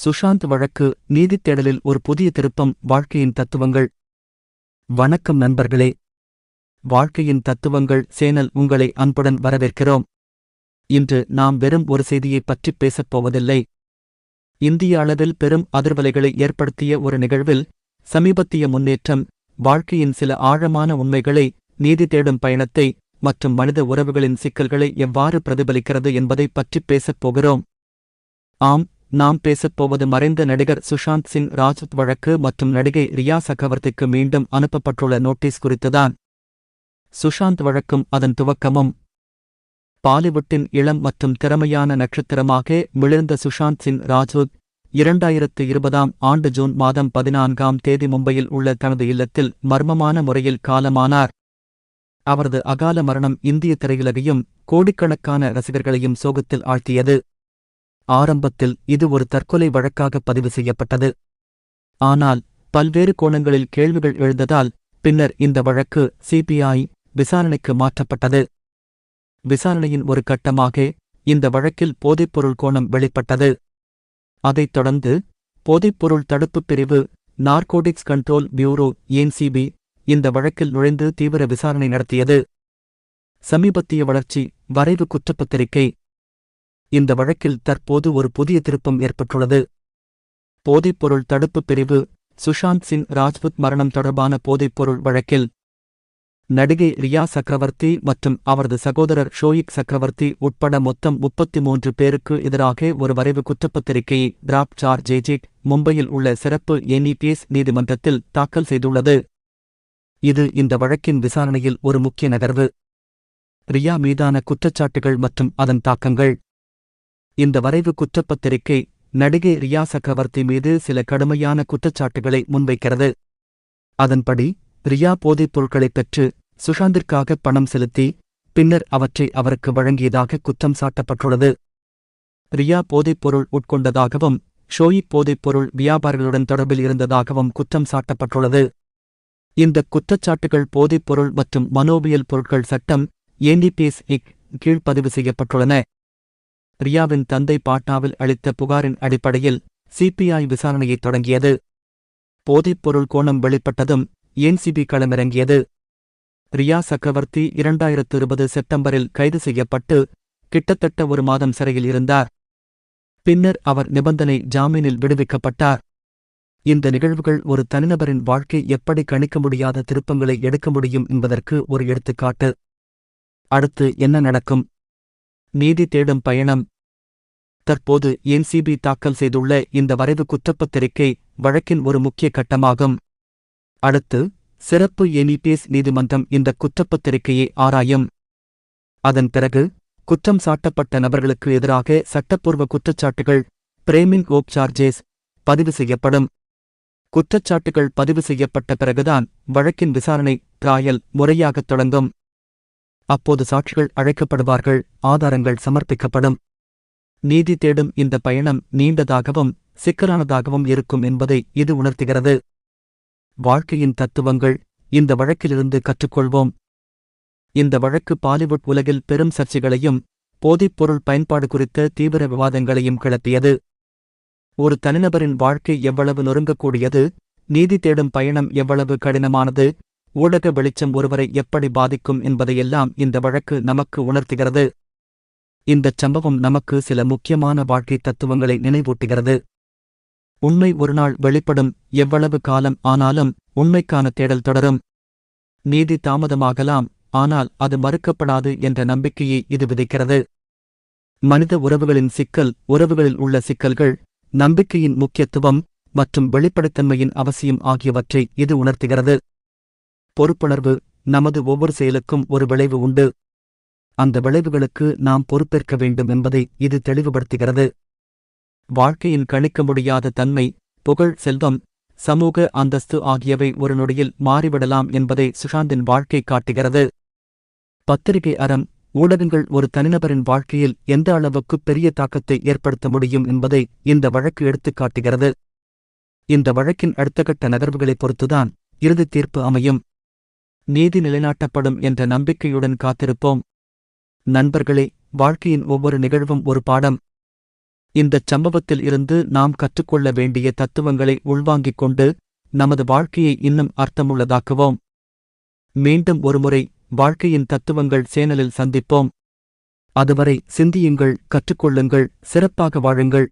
சுஷாந்த் வழக்கு நீதித் தேடலில் ஒரு புதிய திருப்பம். வாழ்க்கையின் தத்துவங்கள். வணக்கம் நண்பர்களே. வாழ்க்கையின் தத்துவங்கள் சேனல் உங்களை அன்புடன் வரவேற்கிறோம். இன்று நாம் வெறும் ஒரு செய்தியைப் பற்றிப் பேசப் போவதில்லை. இந்திய அளவில் பெரும் அதிர்வலைகளை ஏற்படுத்திய ஒரு நிகழ்வில் சமீபத்திய முன்னேற்றம், வாழ்க்கையின் சில ஆழமான உண்மைகளை, நீதி தேடும் பயணத்தை மற்றும் மனித உறவுகளின் சிக்கல்களை எவ்வாறு பிரதிபலிக்கிறது என்பதைப் பற்றிப் பேசப் போகிறோம். ஆம், நாம் பேசப்போவது மறைந்த நடிகர் சுஷாந்த் சிங் ராஜ்புத் வழக்கு மற்றும் நடிகை ரியா சக்ரவர்த்திக்கு மீண்டும் அனுப்பப்பட்டுள்ள நோட்டீஸ் குறித்துதான். சுஷாந்த் வழக்கும் அதன் துவக்கமும். பாலிவுட்டின் இளம் மற்றும் திறமையான நட்சத்திரமாக மிளிர்ந்த சுஷாந்த் சிங் ராஜ்புத் 2020ஆம் ஆண்டு ஜூன் மாதம் 14ஆம் தேதி மும்பையில் உள்ள தனது இல்லத்தில் மர்மமான முறையில் காலமானார். அவரது அகால மரணம் இந்திய திரையுலகையும் கோடிக்கணக்கான ரசிகர்களையும் சோகத்தில் ஆழ்த்தியது. ஆரம்பத்தில் இது ஒரு தற்கொலை வழக்காக பதிவு செய்யப்பட்டது. ஆனால் பல்வேறு கோணங்களில் கேள்விகள் எழுந்ததால் பின்னர் இந்த வழக்கு சிபிஐ விசாரணைக்கு மாற்றப்பட்டது. விசாரணையின் ஒரு கட்டமாக இந்த வழக்கில் போதைப்பொருள் கோணம் வெளிப்பட்டது. அதைத் தொடர்ந்து போதைப்பொருள் தடுப்புப் பிரிவு, நார்கோடிக்ஸ் கண்ட்ரோல் பியூரோ (NCB) இந்த வழக்கில் நுழைந்து தீவிர விசாரணை நடத்தியது. சமீபத்திய வளர்ச்சி, வரைவு குற்றப்பத்திரிகை. இந்த வழக்கில் தற்போது ஒரு புதிய திருப்பம் ஏற்பட்டுள்ளது. போதைப்பொருள் தடுப்புப் பிரிவு. சுஷாந்த் சிங் ராஜ்புத் மரணம் தொடர்பான போதைப்பொருள் வழக்கில் நடிகை ரியா சக்ரவர்த்தி மற்றும் அவரது சகோதரர் ஷோயிக் சக்ரவர்த்தி உட்பட மொத்தம் 33 பேருக்கு எதிராக ஒரு வரைவு குற்றப்பத்திரிகையை டிராப்ட் சார்ஜ் மும்பையில் உள்ள சிறப்பு NEPS நீதிமன்றத்தில் தாக்கல் செய்துள்ளது. இது இந்த வழக்கின் விசாரணையில் ஒரு முக்கிய நகர்வு. ரியா மீதான குற்றச்சாட்டுகள் மற்றும் அதன் தாக்கங்கள். இந்த வரைவு குற்றப்பத்திரிகை நடிகை ரியா சக்ரவர்த்தி மீது சில கடுமையான குற்றச்சாட்டுகளை முன்வைக்கிறது. அதன்படி ரியா போதைப் பொருட்களைப் பெற்று சுஷாந்திற்காக பணம் செலுத்தி பின்னர் அவற்றை அவருக்கு வழங்கியதாக குற்றம் சாட்டப்பட்டுள்ளது. ரியா போதைப்பொருள் உட்கொண்டதாகவும் ஷோயிக் போதைப்பொருள் வியாபாரிகளுடன் தொடர்பில் இருந்ததாகவும் குற்றம் சாட்டப்பட்டுள்ளது. இந்த குற்றச்சாட்டுகள் போதைப்பொருள் மற்றும் மனோவியல் பொருட்கள் சட்டம் NEPS கீழ் பதிவு செய்யப்பட்டுள்ளன. ரியாவின் தந்தை பாட்னாவில் அளித்த புகாரின் அடிப்படையில் சிபிஐ விசாரணையைத் தொடங்கியது. போதைப்பொருள் கோணம் வெளிப்பட்டதும் NCB களமிறங்கியது. ரியா சக்ரவர்த்தி 2020 செப்டம்பரில் கைது செய்யப்பட்டு கிட்டத்தட்ட ஒரு மாதம் சிறையில் இருந்தார். பின்னர் அவர் நிபந்தனை ஜாமீனில் விடுவிக்கப்பட்டார். இந்த நிகழ்வுகள் ஒரு தனிநபரின் வாழ்க்கை எப்படி கணிக்க முடியாத திருப்பங்களை எடுக்க முடியும் என்பதற்கு ஒரு எடுத்துக்காட்டு. அடுத்து என்ன நடக்கும்? நீதி தேடும் பயணம். தற்போது NCB தாக்கல் செய்துள்ள இந்த வரைவு குற்றப்பத்திரிகை வழக்கின் ஒரு முக்கிய கட்டமாகும். அடுத்து சிறப்பு NEPS நீதிமன்றம் இந்த குற்றப்பத்திரிகையை ஆராயும். அதன் பிறகு குற்றம் சாட்டப்பட்ட நபர்களுக்கு எதிராக சட்டப்பூர்வ குற்றச்சாட்டுகள் பிரேமிங் ஓப் சார்ஜஸ் பதிவு செய்யப்படும். குற்றச்சாட்டுகள் பதிவு செய்யப்பட்ட பிறகுதான் வழக்கின் விசாரணை ட்ராயல் முறையாகத் தொடங்கும். அப்போது சாட்சிகள் அழைக்கப்படுவார்கள், ஆதாரங்கள் சமர்ப்பிக்கப்படும். நீதி தேடும் இந்த பயணம் நீண்டதாகவும் சிக்கலானதாகவும் இருக்கும் என்பதை இது உணர்த்துகிறது. வாழ்க்கையின் தத்துவங்கள். இந்த வழக்கிலிருந்து கற்றுக்கொள்வோம். இந்த வழக்கு பாலிவுட் உலகில் பெரும் சர்ச்சைகளையும் போதைப்பொருள் பயன்பாடு குறித்த தீவிர விவாதங்களையும் கிளப்பியது. ஒரு தனிநபரின் வாழ்க்கை எவ்வளவு நொறுங்கக்கூடியது, நீதி தேடும் பயணம் எவ்வளவு கடினமானது, ஊடக வெளிச்சம் ஒருவரை எப்படி பாதிக்கும் என்பதையெல்லாம் இந்த வழக்கு நமக்கு உணர்த்துகிறது. இந்தச் சம்பவம் நமக்கு சில முக்கியமான வாழ்க்கை தத்துவங்களை நினைவூட்டுகிறது. உண்மை ஒருநாள் வெளிப்படும், எவ்வளவு காலம் ஆனாலும் உண்மைக்கான தேடல் தொடரும். நீதி தாமதமாகலாம், ஆனால் அது மறுக்கப்படாது என்ற நம்பிக்கையை இது விதைக்கிறது. மனித உறவுகளின் சிக்கல், உறவுகளில் உள்ள சிக்கல்கள், நம்பிக்கையின் முக்கியத்துவம் மற்றும் வெளிப்படைத்தன்மையின் அவசியம் ஆகியவற்றை இது உணர்த்துகிறது. பொறுப்புணர்வு. நமது ஒவ்வொரு செயலுக்கும் ஒரு விளைவு உண்டு. அந்த விளைவுகளுக்கு நாம் பொறுப்பேற்க வேண்டும் என்பதை இது தெளிவுபடுத்துகிறது. வாழ்க்கையின் கணிக்க முடியாத தன்மை, புகழ், செல்வம், சமூக அந்தஸ்து ஆகியவை ஒரு நொடியில் மாறிவிடலாம் என்பதை சுஷாந்தின் வாழ்க்கை காட்டுகிறது. பத்திரிகை அறம். ஊடகங்கள் ஒரு தனிநபரின் வாழ்க்கையில் எந்த அளவுக்கு பெரிய தாக்கத்தை ஏற்படுத்த முடியும் என்பதை இந்த வழக்கு எடுத்துக் காட்டுகிறது. இந்த வழக்கின் அடுத்தகட்ட நகர்வுகளைப் பொறுத்துதான் இறுதித் தீர்ப்பு அமையும். நீதி நிலைநாட்டப்படும் என்ற நம்பிக்கையுடன் காத்திருப்போம். நண்பர்களே, வாழ்க்கையின் ஒவ்வொரு நிகழ்வும் ஒரு பாடம். இந்தச் சம்பவத்தில் இருந்து நாம் கற்றுக்கொள்ள வேண்டிய தத்துவங்களை உள்வாங்கிக் கொண்டு நமது வாழ்க்கையை இன்னும் அர்த்தமுள்ளதாக்குவோம். மீண்டும் ஒருமுறை வாழ்க்கையின் தத்துவங்கள் சேனலில் சந்திப்போம். அதுவரை சிந்தியுங்கள், கற்றுக்கொள்ளுங்கள், சிறப்பாக வாழுங்கள்.